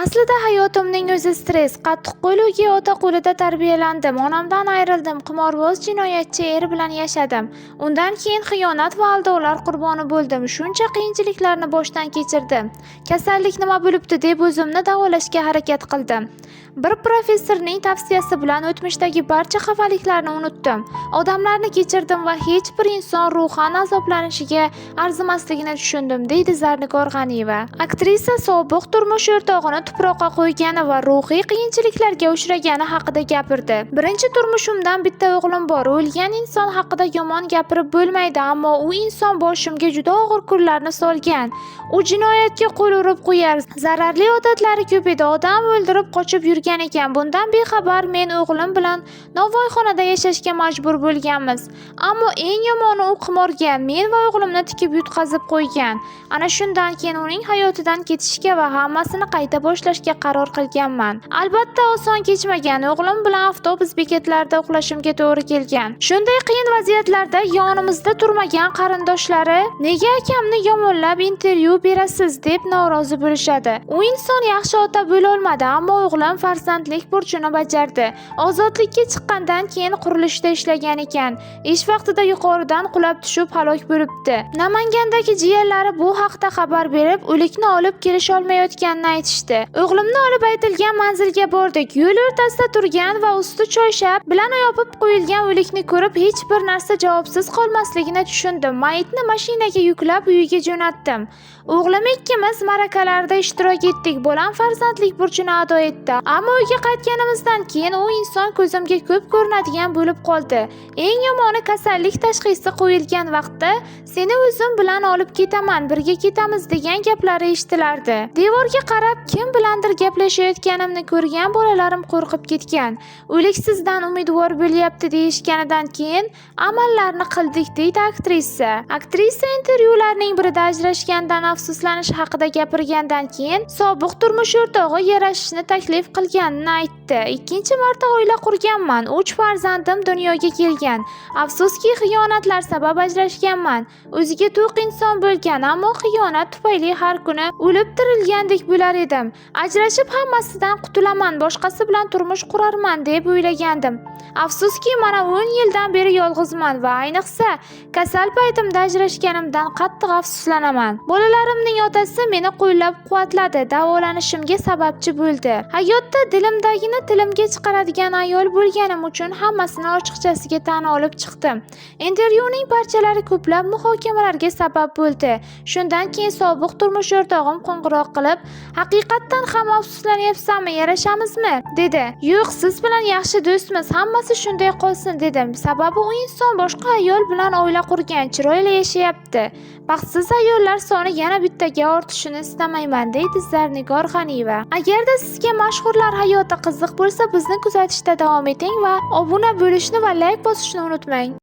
Aslida hayotimning o'zi stress, qattiqqo'ligi ota qo'lida tarbiyalandim. Onamdan ayrildim, qimorboz jinoyatchi er bilan yashadim. Undan keyin xiyonat va aldoqlar qurboni bo'ldim. Shuncha qiyinchiliklarni boshdan kechirdim. Kasallik nima bo'libdi deb o'zimni davolashga harakat qildim. Bir professorning tavsiyasi bilan o'tmishdagi barcha xafaliklarni unutdim. Odamlarni kechirdim va hech bir inson ruhan azoblanishiga arzimasligini tushundim, deydi Zarnigor G'aniyeva. Aktrisa sobiq turmush o'rtog'ini tuproqqa qo'ygani va ruhiy qiyinchiliklarga uchragani haqida gapirdi. Birinchi turmushimdan bitta o'g'lim bor. O'lgan inson haqida yomon gapirib bo'lmaydi, ammo u inson boshimga juda og'ir kunlarni solgan. U jinoyatga qo'l urib qo'yar, zararli odatlari ko'p edi, odam o'ldirib qochib yurgan ekan. Bundan bexabar men o'g'lim bilan novvoyxonada yashashga majbur bo'lganmiz. Ammo eng yomoni u qimorga men va o'g'limni tikib yutqazib qo'ygan. Ana shundan keyin uning hayotidan ketishga va hammasini qayta boshlashga qaror qilganman. Albatta oson kechmagan. O'g'lim bilan avtobus bekatlarida uxlashimga to'g'ri kelgan. Shunday qiyin vaziyatlarda yonimizda turmagan qarindoshlari nega akamni yomonlab intervyu berasiz deb norozi bo'lishadi. U inson yaxshi ota bo'la olmadi, ammo o'g'lim farzandlik burchini bajardi. Ozodlikka chiqqandan keyin qurilishda ishlagan ekan. Ish vaqtida yuqoridan qulab tushib halok bo'libdi. Namangandagi jiyanlari bu haqda xabar berib, o'likni olib kelish olmayotganini aytishdi. O'g'limni olib aytilgan manzilga bordik. Yo'l o'rtasida turgan va usti choyshab bilan yopib qo'yilgan o'likni ko'rib, hech bir narsa javobsiz qolmasligini tushundim. Mayitni mashinaga yuklab uyiga jo'natdim. O'g'lim ikkimiz ma'rakalarda ishtirok etdik. Bolam farzandlik burchini ado etdi. Ammo uyga qaytganimizdan keyin u inson ko'zimga ko'p ko'rinadigan bo'lib qoldi. Eng yomoni kasallik tashxisi qo'yilgan vaqtda seni o'zim bilan olib ketaman, birga ketamiz degan gaplari eshitilardi. Devorga qarab kim bilandir gaplashayotganimni ko'rgan bolalarim qo'rqib ketgan. O'lik sizdan umidvor bo'lyapti deyishganidan keyin amallarni qildik, deydi aktrisa. Aktrisa intervyularning birida ajrashgandan afsuslanish haqida gapirgandan keyin sobiq turmush o'rtog'i yarashishni taklif qilganini aytdi. Ikkinchi marta oila qurganman. 3 farzandim dunyoga kelgan. Afsuski xiyonatlar sabab ajrashganman. O'ziga to'q inson bo'lgan, ammo xiyonat tufayli har kuni o'lib tirilgandek bo'lar edim. Ajrashib hammasidan qutulaman, boshqasi bilan turmush qurarman deb o'ylagandim. Afsuski mana 10 yildan beri yolg'izman va ayniqsa kasal paytimda ajrashganimdan qattiq afsuslanaman. Bolalarimning otasi meni qo'llab-quvvatladi, davolanishimga sababchi bo'ldi. Hayotda dilimdagini tilimga chiqaradigan ayol bo'lganim uchun hammasini ochiqchasiga tan olib chiqdim. Intervyuning parchalari ko'plab muhokamalarga sabab bo'ldi. Shundan keyin sobiq turmush o'rtog'im qo'ng'iroq qilib, "Haqiqatdan ham afsuslanyapsanmi, yarashamizmi?" dedi. "Yo'q, siz bilan yaxshi do'stmiz, hammasi shunday qolsin" dedim. Sababi u inson boshqa ayol bilan oila qurgan, chiroyli yashayapti. Baxtsiz ayollar soni yana bittaga ortishini istamayman, deydi Zarnigor G'aniyeva. Agarda sizga mashhurlar hayoti qiziq bo'lsa, bizni kuzatishda davom eting va obuna bo'lishni va layk bosishni unutmang.